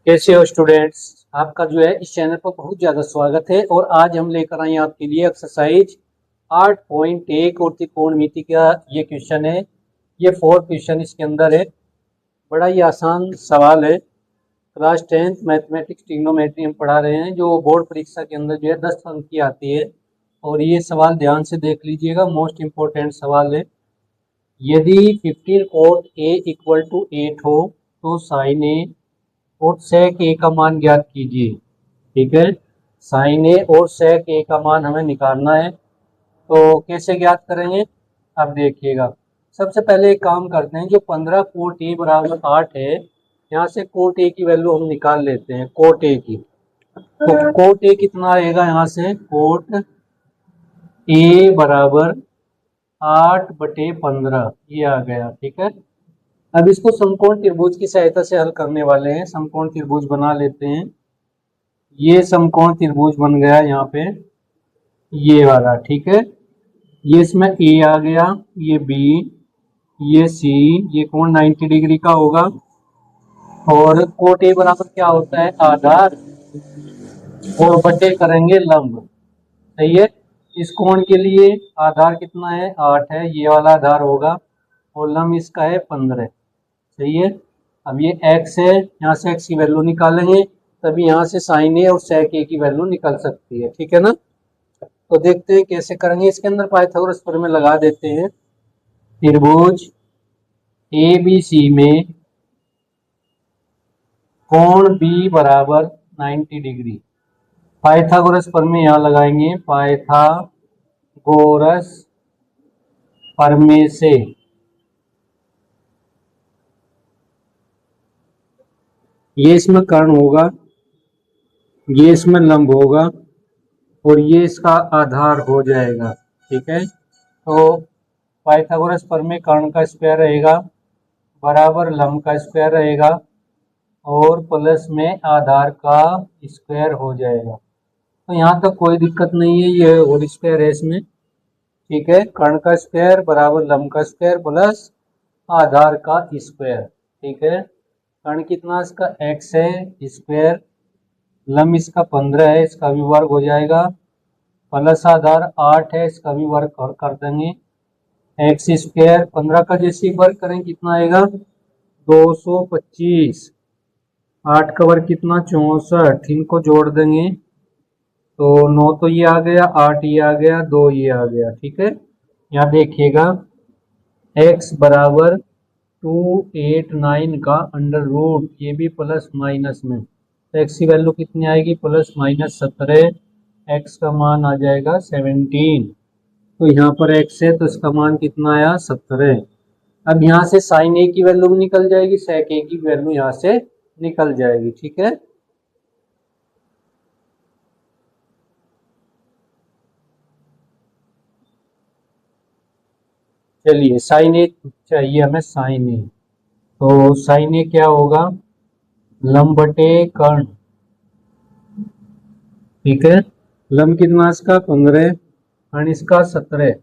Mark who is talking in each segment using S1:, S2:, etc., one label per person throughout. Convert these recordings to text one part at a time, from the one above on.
S1: कैसे हो स्टूडेंट्स। आपका जो है इस चैनल पर बहुत ज़्यादा स्वागत है। और आज हम लेकर आए हैं आपके लिए एक्सरसाइज 8.1 और त्रिकोणमिति का ये क्वेश्चन है। ये 4 क्वेश्चन इसके अंदर है। बड़ा ही आसान सवाल है। क्लास 10th मैथमेटिक्स ट्रिग्नोमेट्री हम पढ़ा रहे हैं, जो बोर्ड परीक्षा के अंदर जो है 10 अंक की आती है। और ये सवाल ध्यान से देख लीजिएगा, मोस्ट इम्पोर्टेंट सवाल है। यदि 15 cot A इक्वल टू 8 हो तो साइन ए और सेक ए का मान ज्ञात कीजिए। ठीक है, साइन ए और सेक ए का मान हमें निकालना है। तो कैसे ज्ञात करेंगे, अब देखिएगा। सबसे पहले एक काम करते हैं, जो 15 कोट ए बराबर 8 है, यहाँ से कोट ए की वैल्यू हम निकाल लेते हैं। कोट ए की, तो कोट ए कितना आएगा, यहाँ से कोट ए बराबर 8/15 ये आ गया। ठीक है, अब इसको समकोण त्रिभुज की सहायता से हल करने वाले हैं। समकोण त्रिभुज बना लेते हैं। ये समकोण त्रिभुज बन गया यहाँ पे, ये वाला। ठीक है, ये इसमें ए आ गया, ये बी, ये सी, ये कोण 90 डिग्री का होगा। और कोट ए बराबर क्या होता है, आधार, और बटे करेंगे लंब। सही है, इस कोण के लिए आधार कितना है, 8 है, ये वाला आधार होगा, और लंब इसका है 15। सही है, अब ये x है, यहाँ से x की वैल्यू निकालेंगे, तभी यहाँ से साइन ए और सेक ए की वैल्यू निकल सकती है। ठीक है ना, तो देखते हैं कैसे करेंगे। इसके अंदर पाइथागोरस प्रमेय लगा देते हैं। त्रिभुज ए बी सी में कोण B बराबर 90 डिग्री। पाइथागोरस प्रमेय यहाँ लगाएंगे। पाइथागोरस प्रमेय से ये इसमें कर्ण होगा, ये इसमें लंब होगा, और ये इसका आधार हो जाएगा। ठीक है, तो पाइथागोरस प्रमेय कर्ण का स्क्वायर रहेगा बराबर लंब का स्क्वायर रहेगा, और प्लस में आधार का स्क्वायर हो जाएगा। तो यहाँ तक कोई दिक्कत नहीं है, ये होल स्क्वायर है इसमें। ठीक है, कर्ण का स्क्वायर बराबर लंब का स्क्वायर प्लस आधार का स्क्वायर। ठीक है, कर्ण कितना इसका x है स्क्वायर, लंब इसका 15 है, इसका भी वर्ग हो जाएगा, प्लस आधार 8 है, इसका भी वर्ग कर देंगे। एक्स स्क्वायर 15 का जैसे वर्ग करें कितना आएगा, 225। 8 का वर्ग कितना, 64। इनको जोड़ देंगे तो 9 तो ये आ गया, 8 ये आ गया, 2 ये आ गया। ठीक है, यहाँ देखिएगा x बराबर 289 का अंडर रूट, ये भी प्लस माइनस में, तो x की वैल्यू कितनी आएगी, प्लस माइनस 17। x का मान आ जाएगा 17। तो यहाँ पर x है तो इसका मान कितना आया, 17। अब यहाँ से साइन ए की वैल्यू भी निकल जाएगी, सेक ए की वैल्यू यहाँ से निकल जाएगी। ठीक है, चलिए साइन ए चाहिए हमें, साइन ए। तो साइन ए क्या होगा, लंब बटे कर्ण। ठीक है, लंब कितना इसका 15, कर्ण इसका 17,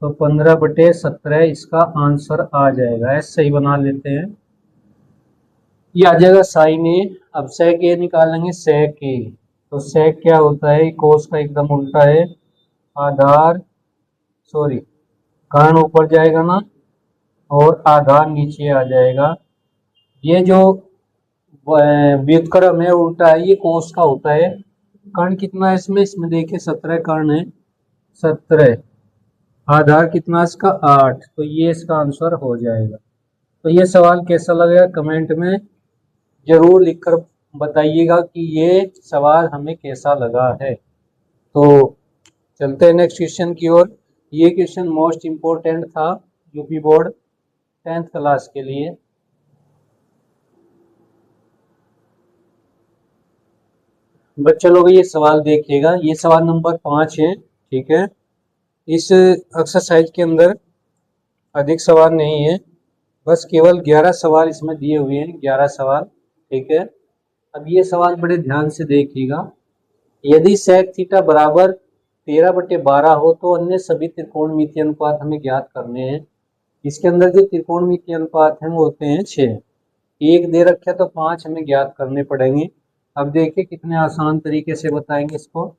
S1: तो 15/17 इसका आंसर आ जाएगा। ऐसे ही बना लेते हैं, ये आ जाएगा साइन ए। अब सेक ए निकालेंगे, सेक ए। तो सेक क्या होता है, कोस का एकदम उल्टा है, आधार, सॉरी, कर्ण ऊपर जाएगा ना, और आधार नीचे आ जाएगा। ये जो व्युत्क्रम है उल्टा है, ये कोस का होता है। कर्ण कितना है इसमें, इसमें देखिए 17 कर्ण है, 17, आधार कितना इसका 8, तो ये इसका आंसर हो जाएगा। तो ये सवाल कैसा लगेगा कमेंट में जरूर लिखकर बताइएगा कि ये सवाल हमें कैसा लगा है। तो चलते हैं नेक्स्ट क्वेश्चन की ओर। ये क्वेश्चन मोस्ट इम्पोर्टेंट था यूपी बोर्ड 10th क्लास के लिए। बच्चे लोग ये सवाल देखिएगा, ये सवाल नंबर 5 है। ठीक है, इस एक्सरसाइज के अंदर अधिक सवाल नहीं है, बस केवल 11 सवाल इसमें दिए हुए हैं, 11 सवाल। ठीक है, अब ये सवाल बड़े ध्यान से देखिएगा। यदि सेक थीटा बराबर 13/12 हो तो अन्य सभी त्रिकोणमितीय अनुपात हमें ज्ञात करने हैं। इसके अंदर जो त्रिकोणमितीय अनुपात हैं वो होते हैं 6। 1 दे रखे तो 5 हमें ज्ञात करने पड़ेंगे। अब देखिए कितने आसान तरीके से बताएंगे इसको।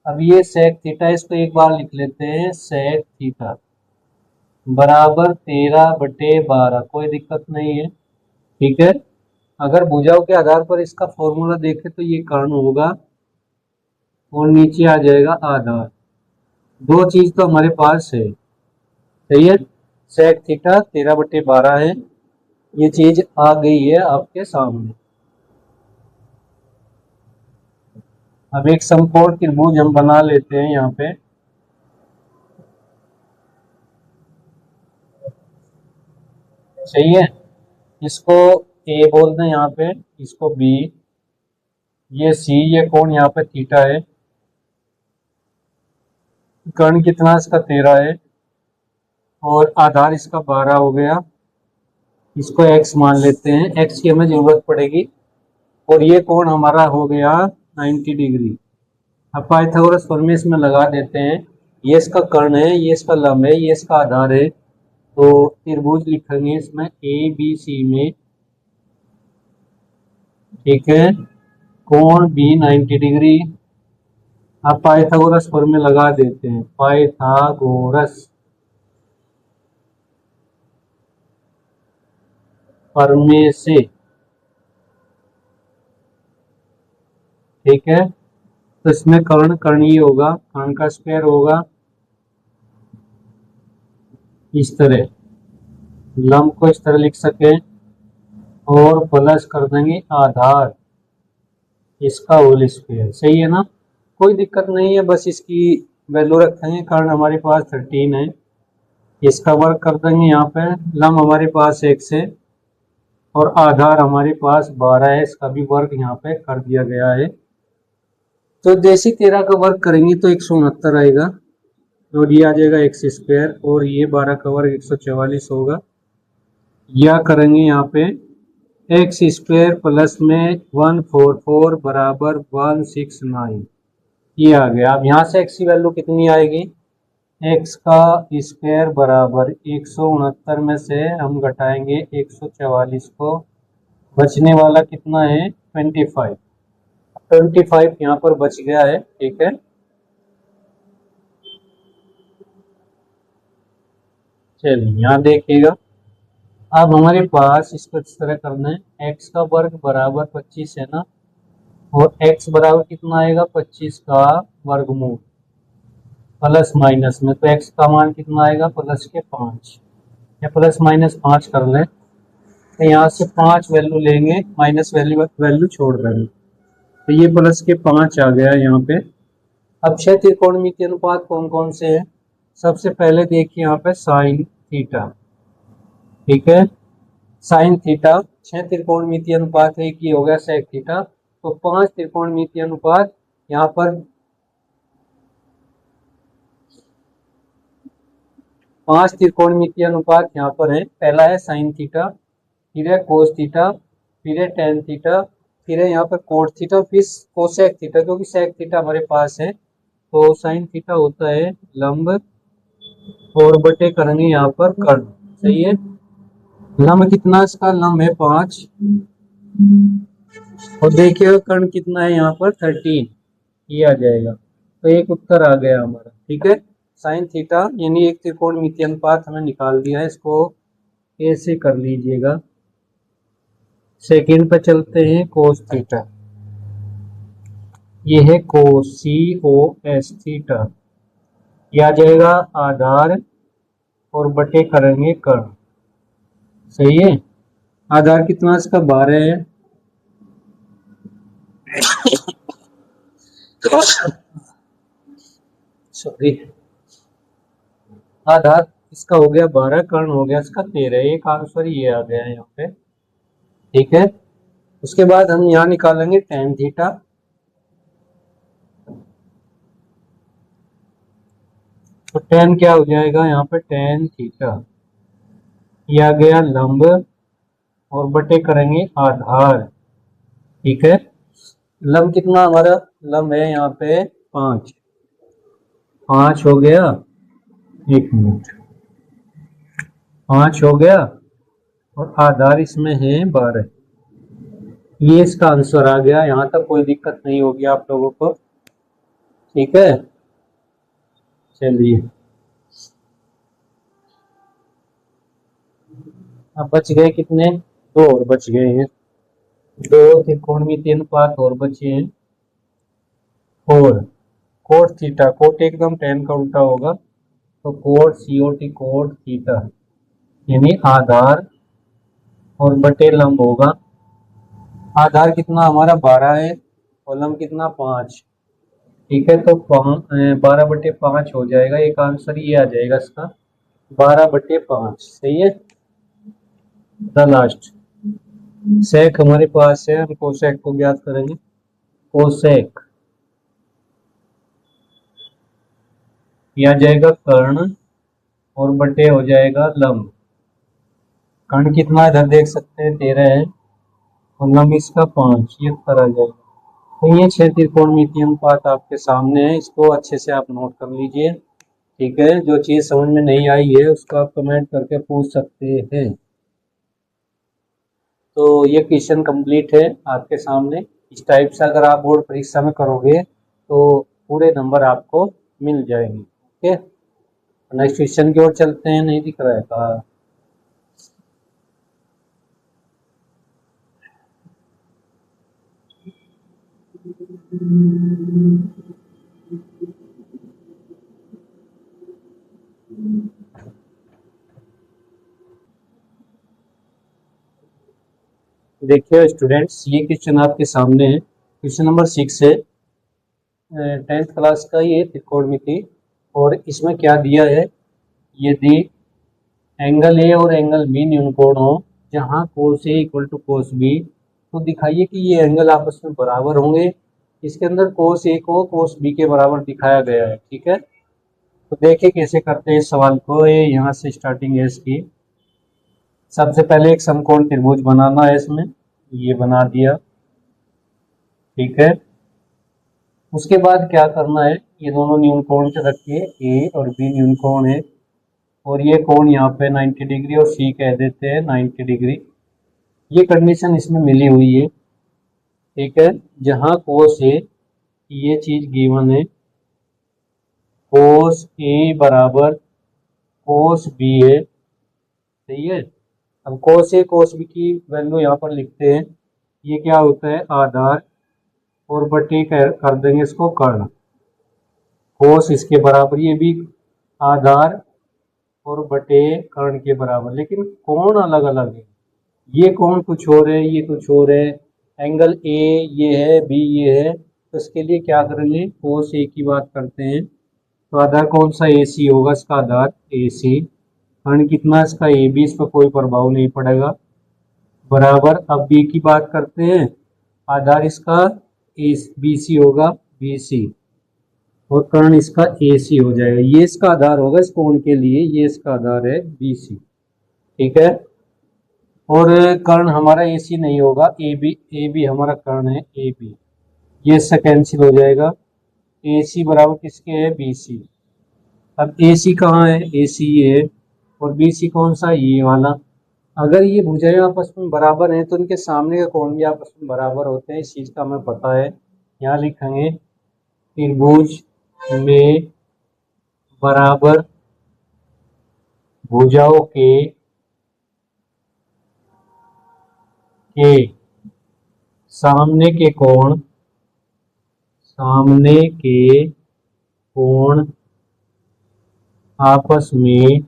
S1: अब ये सेक थीटा, इसको एक बार लिख लेते हैं, सेक थीटा बराबर 13/12, कोई दिक्कत नहीं है, ठीक है। अगर भुजाओं के आधार पर इसका फॉर्मूला देखें तो ये कर्ण होगा और नीचे आ जाएगा आधार। दो चीज तो हमारे पास है, सही है। सेक थीटा 13/12 है, ये चीज आ गई है आपके सामने। अब एक समकोण त्रिभुज हम बना लेते हैं यहाँ पे। सही है, इसको ए बोल दें यहाँ पे, इसको बी, ये सी, ये कोण यहाँ पे थीटा है। कर्ण कितना इसका 13 है और आधार इसका 12 हो गया। इसको x मान लेते हैं, x की हमें जरूरत पड़ेगी। और ये कोण हमारा हो गया 90 डिग्री। अब पाइथागोरस प्रमेय इसमें लगा देते हैं। ये इसका कर्ण है, ये इसका लंब है, ये इसका आधार है। तो त्रिभुज लिखेंगे इसमें ए बी सी में, ठीक है। कोण बी 90 डिग्री। अब पाइथागोरस प्रमेय लगा देते हैं, पाइथागोरस प्रमेय से, ठीक है। तो इसमें कर्ण कर्ण होगा, कर्ण का स्क्वायर होगा इस तरह, लंब को इस तरह लिख सके, और प्लस कर देंगे आधार इसका होल स्क्वायर। सही है ना, कोई दिक्कत नहीं है, बस इसकी वैल्यू रखेंगे। कर्ण हमारे पास 13 है, इसका वर्ग कर देंगे यहाँ पे। लंब हमारे पास x है और आधार हमारे पास 12 है, इसका भी वर्ग यहाँ पे कर दिया गया है। तो जैसे 13 का वर्ग करेंगे तो 169 आएगा और ये आ जाएगा x², और ये 12 का वर्ग 144 होगा। या करेंगे यहाँ पे x² प्लस में 144 बराबर 169, ये आ गया। अब यहाँ से x की वैल्यू कितनी आएगी, x का स्क्वायर बराबर 169 में से हम घटाएंगे 144 को, बचने वाला कितना है 25 यहाँ पर बच गया है, ठीक है। चलिए यहाँ देखिएगा, अब हमारे पास इसको इस तरह करना है, x का वर्ग बराबर 25 है ना, और x बराबर कितना आएगा 25 का वर्गमूल प्लस माइनस में, तो x का मान कितना आएगा प्लस के 5 या प्लस माइनस 5 कर लें। तो यहाँ से 5 वैल्यू लेंगे, माइनस वैल्यू छोड़ देंगे, तो ये प्लस के 5 आ गया यहाँ पे। अब छह त्रिकोणमितीय अनुपात कौन कौन से हैं, सबसे पहले देखिए यहाँ पे साइन थीटा, ठीक है। साइन थीटा 6 त्रिकोणमितीय अनुपात है, एक ही हो गया सेक थीटा। तो 5 त्रिकोणमितीय अनुपात यहाँ पर, 5 त्रिकोणमितीय अनुपात यहाँ पर है। पहला है साइन थीटा, फिर है कोस थीटा, फिर है टेन थीटा, फिर है यहाँ पर कोट थीटा, फिर कोसेक थीटा, क्योंकि सेक थीटा हमारे पास है। तो साइन थीटा होता है लंब और बटे करेंगे यहाँ पर कर्ण, सही है। लंब कितना, इसका लंब है 5, और देखिएगा कर्ण कितना है यहाँ पर 13, ये आ जाएगा। तो एक उत्तर आ गया हमारा, ठीक है। साइन थीटा यानी एक त्रिकोणमितीय अनुपात हमें निकाल दिया है, इसको ऐसे कर लीजिएगा। सेकंड पे चलते हैं, कोस थीटा, ये है कोस COS थीटा, ये आ जाएगा आधार और बटे करेंगे कर्ण, सही है। आधार कितना इसका 12 है, सॉरी, आधार इसका हो गया 12, कर्ण हो गया इसका 13, एक आंसर ये आ गया है यहाँ पे, ठीक है। उसके बाद हम यहाँ निकालेंगे टेन थीटा, तो टेन क्या हो जाएगा यहाँ पे, टेन थीटा, ये आ गया लंब और बटे करेंगे आधार, ठीक है। लंब कितना हमारा, लंब है यहाँ पे 5 हो गया, एक मिनट, 5 हो गया, और आधार इसमें है 12। ये इसका आंसर आ गया। यहाँ तक कोई दिक्कत नहीं होगी आप लोगों को, ठीक है। चलिए, अब बच गए कितने? दो और बच गए हैं। दो त्रिकोणमितीय अनुपात और बचे हैं। और कोट थीटा, कोट एकदम टेन का उल्टा होगा, तो कोट सीओटी कोट थीटा यानी आधार और बटे लंब होगा। आधार कितना हमारा 12 है और लंब कितना 5, ठीक है। तो 12/5 हो जाएगा। एक आंसर ये आ जाएगा इसका 12/5, सही है। द लास्ट सेक हमारे पास है, हम कोसेक को ज्ञात करेंगे। कोसेक यह आ जाएगा कर्ण और बटे हो जाएगा लंब। कर्ण कितना इधर देख सकते हैं 13 है और लंब इसका 5, ये उत्तर आ जाएगा। तो ये 6 त्रिकोणमितीय अनुपात आपके सामने है, इसको अच्छे से आप नोट कर लीजिए, ठीक है। जो चीज समझ में नहीं आई है उसको आप कमेंट करके पूछ सकते हैं। तो ये क्वेश्चन कंप्लीट है आपके सामने। इस टाइप से अगर आप बोर्ड परीक्षा में करोगे तो पूरे नंबर आपको मिल जाएंगे, ओके। नेक्स्ट क्वेश्चन की ओर चलते हैं। नहीं दिख रहा है कहाँ? देखिए स्टूडेंट्स, ये क्वेश्चन आपके सामने है। क्वेश्चन नंबर 6 है, 10th क्लास का ये त्रिकोणमिति। और इसमें क्या दिया है, यदि एंगल ए और एंगल बी न्यूनकोण हो जहां कोस ए इक्वल टू कोस बी, तो दिखाइए कि ये एंगल आपस में बराबर होंगे। इसके अंदर कोस ए को कोस बी के बराबर दिखाया गया है, ठीक है। तो देखिए कैसे करते हैं इस सवाल को। ये यहाँ से स्टार्टिंग है इसकी। सबसे पहले एक समकोण त्रिभुज बनाना है इसमें, ये बना दिया, ठीक है। उसके बाद क्या करना है, ये दोनों न्यून कोण के रखिए, ए और बी न्यून कोण है। और ये कोण यहाँ पे 90 डिग्री और सी कह देते हैं 90 डिग्री। ये कंडीशन इसमें मिली हुई है, ठीक है। जहां कोस ए, ये चीज गिवन है, कोस ए बराबर कोस बी है, सही है। अब कोस ए कोस बी की वैल्यू यहाँ पर लिखते हैं। ये क्या होता है, आधार और बटे कर देंगे इसको कर्ण। कोस इसके बराबर, ये भी आधार और बटे कर्ण के बराबर, लेकिन कोण अलग अलग है। ये कोण कुछ और है, ये कुछ और है। एंगल ए ये है, बी ये है, तो इसके लिए क्या करेंगे, कोस ए की बात करते हैं। तो आधार कौन सा, ए सी होगा, इसका आधार ए सी। कर्ण कितना इसका ए बी, इस पर कोई प्रभाव नहीं पड़ेगा, बराबर। अब बी की बात करते हैं, आधार इसका ए बी सी होगा, बी सी। और कर्ण इसका ए सी हो जाएगा। ये इसका आधार होगा इस कोण के लिए, ये इसका आधार है बी सी, ठीक है। और कर्ण हमारा ए सी नहीं होगा, ए बी हमारा कर्ण है, ए बी। ये इससे कैंसिल हो जाएगा। ए सी बराबर किसके है, बी सी। अब ए सी कहाँ है, ए सी ये है, और बी सी कौन सा, ये वाला। अगर ये भुजाएं आपस में बराबर हैं तो इनके सामने के कोण भी आपस में बराबर होते हैं, इस चीज का हमें पता है। यहाँ लिखेंगे त्रिभुज में बराबर भुजाओं के सामने के कोण, सामने के कोण आपस में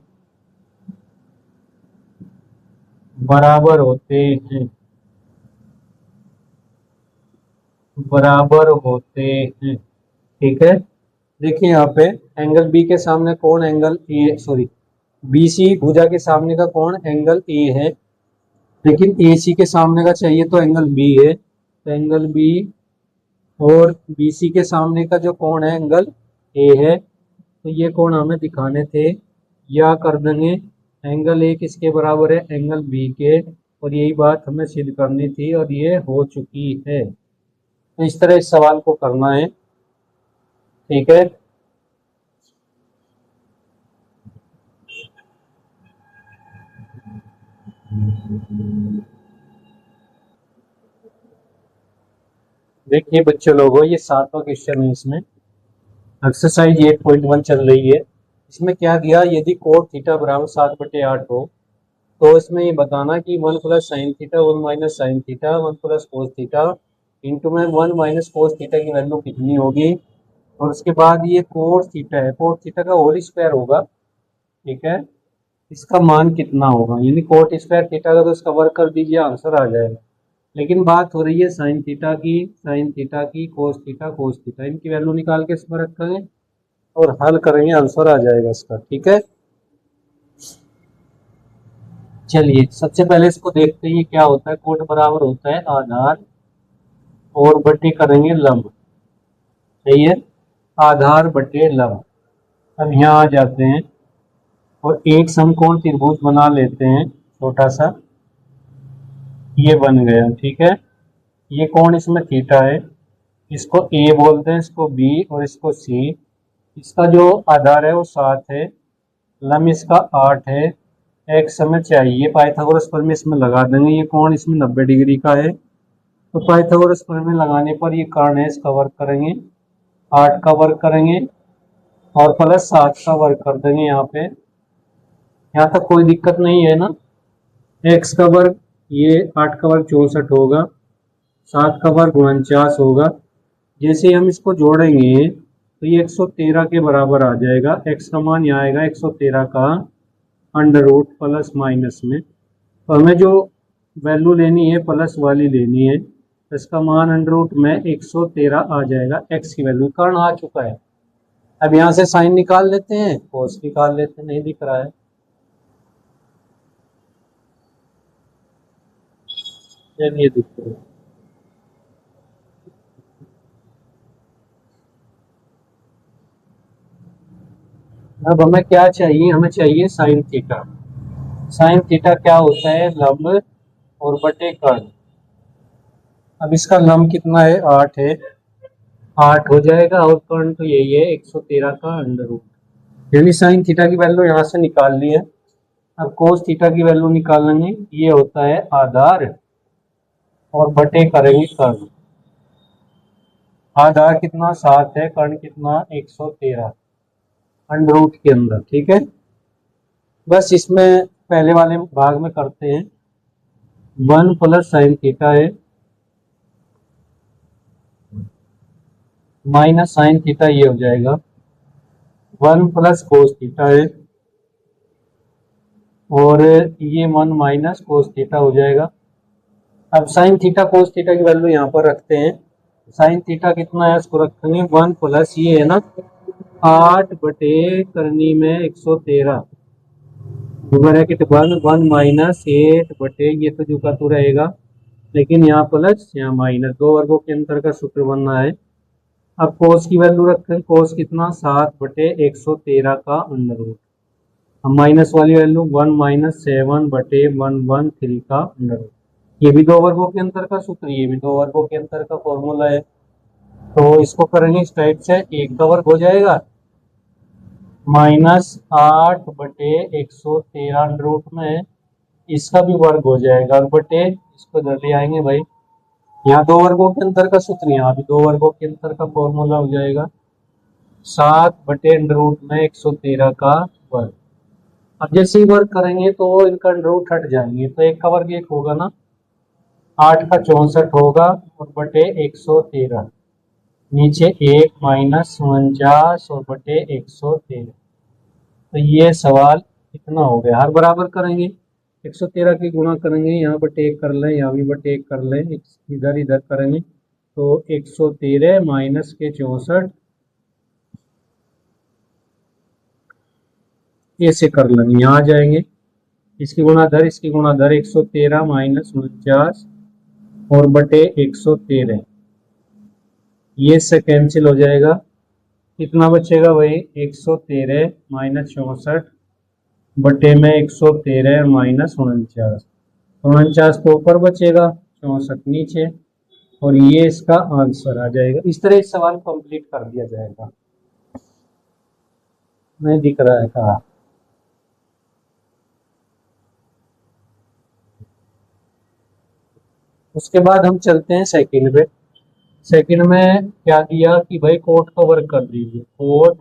S1: बराबर होते हैं, बराबर होते हैं, ठीक है। देखिए यहाँ पे एंगल बी के सामने कोण angle A, sorry, B C भुजा के सामने का कोण एंगल ए है, लेकिन ए सी के सामने का चाहिए तो एंगल बी है। तो एंगल बी और बी सी के सामने का जो कोण है एंगल ए है, तो ये कोण हमें दिखाने थे, या कर देंगे एंगल ए किसके बराबर है, एंगल बी के। और यही बात हमें सिद्ध करनी थी और ये हो चुकी है। तो इस तरह इस सवाल को करना है, ठीक है। देखिए बच्चों लोगों, ये 7वां क्वेश्चन है। इसमें एक्सरसाइज 8.1 चल रही है। इसमें क्या दिया, यदि कोट थीटा बराबर 7/8 हो तो इसमें ये बताना कि 1 plus sine theta 1 minus sine theta 1 plus cos theta into में 1 माइनस कोस थीटा की वैल्यू कितनी होगी। और उसके बाद ये कोट थीटा है, कोट थीटा का होल स्क्वायर होगा, ठीक है। इसका मान कितना होगा, यानी कोट स्क्वायर थीटा का तो इसका वर्क कर दीजिए, आंसर आ जाएगा। लेकिन बात हो रही है साइन थीटा की, साइन थीटा की, कोस थीटा, इनकी वैल्यू निकाल के इसमें रखेंगे और हल करेंगे, आंसर आ जाएगा इसका, ठीक है। चलिए सबसे पहले इसको देखते हैं ये क्या होता है। कोट बराबर होता है आधार और बटे करेंगे लंब, सही है, आधार बटे लंब। अब यहाँ आ जाते हैं और एक समकोण त्रिभुज बना लेते हैं छोटा सा, ये बन गया, ठीक है। ये कोण इसमें थीटा है, इसको ए बोलते हैं, इसको बी और इसको सी। इसका जो आधार है वो 7 है, लंब इसका 8 है, एक्स हमें चाहिए, पाइथागोरस प्रमेय इसमें लगा देंगे। ये कोण इसमें 90 डिग्री का है, तो पाइथागोरस प्रमेय लगाने पर ये कर्ण है, इसका वर्क करेंगे, 8 का वर्क करेंगे और प्लस 7 का वर्क कर देंगे। यहाँ पे यहाँ तक कोई दिक्कत नहीं है ना। एक्स का वर्ग, ये 8 का वर्ग 64 होगा, 7 का वर्ग 49 होगा। जैसे ही हम इसको जोड़ेंगे तो ये 113 के बराबर आ जाएगा। एक्स का मान यहाँ आएगा 113 का अंडर रूट प्लस माइनस में। तो हमें जो वैल्यू लेनी है प्लस वाली लेनी है, तो इसका मान अंडर रूट में 113 आ जाएगा। एक्स की वैल्यू कर्ण आ चुका है। अब यहाँ से साइन निकाल लेते हैं, कोस निकाल लेते हैं, नहीं दिख रहा है, चलिए दिख रहा है। अब हमें क्या चाहिए, हमें चाहिए साइन थीटा। साइन थीटा क्या होता है, लंब और बटे कर्ण। अब इसका लंब कितना है, 8 है, 8 हो जाएगा और कर्ण तो यही है 113 का अंडर रूट, यानी साइन थीटा की वैल्यू यहाँ से निकाल ली है। अब कोस थीटा की वैल्यू निकालेंगे, ये होता है आधार और बटे करेंगे कर्ण। आधार कितना 7 है, कर्ण कितना 113 अंडर रूट के अंदर, ठीक है। बस इसमें पहले वाले भाग में करते हैं, 1 प्लस साइन थीटा है माइनस साइन थीटा, ये हो जाएगा 1 प्लस कोस थीटा है और ये 1 माइनस कोस थीटा हो जाएगा। अब साइन थीटा कोस थीटा की वैल्यू यहाँ पर रखते हैं। साइन थीटा कितना है इसको रखेंगे 1 प्लस ये है ना 8 बटे करनी में 113 ब्रैकेट 1 माइनस 8 बटे, ये तो जो का तो रहेगा, लेकिन यहाँ प्लस यहाँ माइनस, दो वर्गों के अंतर का सूत्र बनना है। अब कोस की वैल्यू रखें, कोस कितना 7 बटे 113 का अंडर रूट। अब माइनस वाली वैल्यू 1 माइनस 7 बटे 113 का अंडर रूट। ये भी दो वर्गों के अंतर का सूत्र, ये भी दो वर्गों के अंतर का फॉर्मूला है। तो इसको करेंगे इस टाइप से, एक का वर्ग हो जाएगा माइनस 8 बटे 113 अंडर रूट में, इसका भी वर्ग हो जाएगा और बटे इसको इधर ले आएंगे भाई, यहाँ दो वर्गों के अंतर का सूत्र, यहाँ भी दो वर्गों के अंतर का फॉर्मूला हो जाएगा 7 बटे अंडर रूट में 113 का वर्ग। अब जैसे ही वर्ग करेंगे तो इनका अंडर रूट हट जाएंगे, तो एक का वर्ग एक होगा ना, 8 का 64 होगा और बटे 113, नीचे 1 माइनस 49 और बटे 113। तो ये सवाल कितना हो गया, हर बराबर करेंगे, 113 की गुणा करेंगे, यहाँ बटे 1 कर लें, यहाँ भी बटे 1 कर लें, इधर इधर करेंगे तो 113 माइनस के 64, ऐसे कर लेंगे, यहाँ आ जाएंगे, इसकी गुणाधर इसकी गुणाधर 113 माइनस 49 और बटे 113, ये से कैंसिल हो जाएगा, कितना बचेगा भाई 113 माइनस 64 बटे में 113 माइनस 49, 49 तो ऊपर बचेगा 64 नीचे, और ये इसका आंसर आ जाएगा। इस तरह इस सवाल को कंप्लीट कर दिया जाएगा। नहीं दिख रहा है कहा, उसके बाद हम चलते हैं सेकंड पे। सेकंड में क्या दिया कि भाई कोट का वर्क कर दीजिए, कोट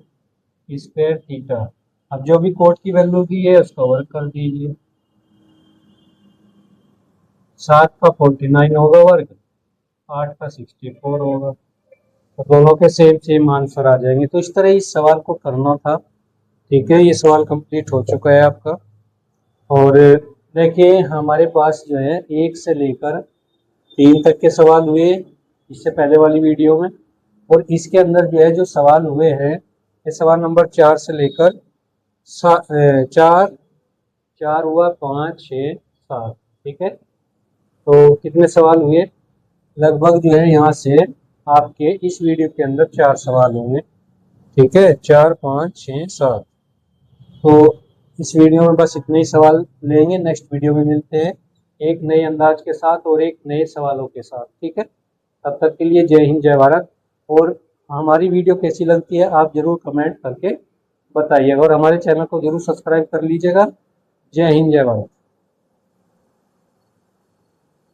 S1: स्क्वायर थीटा। अब जो भी कोट की वैल्यू दी है उसका वर्क कर दीजिए। 7 का 49 होगा वर्ग, 8 का 64 होगा, तो दोनों के सेम सेम आंसर आ जाएंगे। तो इस तरह इस सवाल को करना था। ठीक है, ये सवाल कंप्लीट हो चुका है आपका। और देखिए हमारे पास जो है 1 से लेकर 3 तक के सवाल हुए इससे पहले वाली वीडियो में, और इसके अंदर जो है जो सवाल हुए हैं ये सवाल नंबर 4 से लेकर 4 4 हुआ 5 6 7। ठीक है, तो कितने सवाल हुए, लगभग जो है यहाँ से आपके इस वीडियो के अंदर 4 सवाल होंगे। ठीक है, 4 5 6 7। तो इस वीडियो में बस इतने ही सवाल लेंगे। नेक्स्ट वीडियो में मिलते हैं एक नए अंदाज के साथ और एक नए सवालों के साथ। ठीक है, तब तक के लिए जय हिंद जय भारत। और हमारी वीडियो कैसी लगती है आप जरूर कमेंट करके बताइएगा, और हमारे चैनल को जरूर सब्सक्राइब कर लीजिएगा। जय हिंद जय भारत।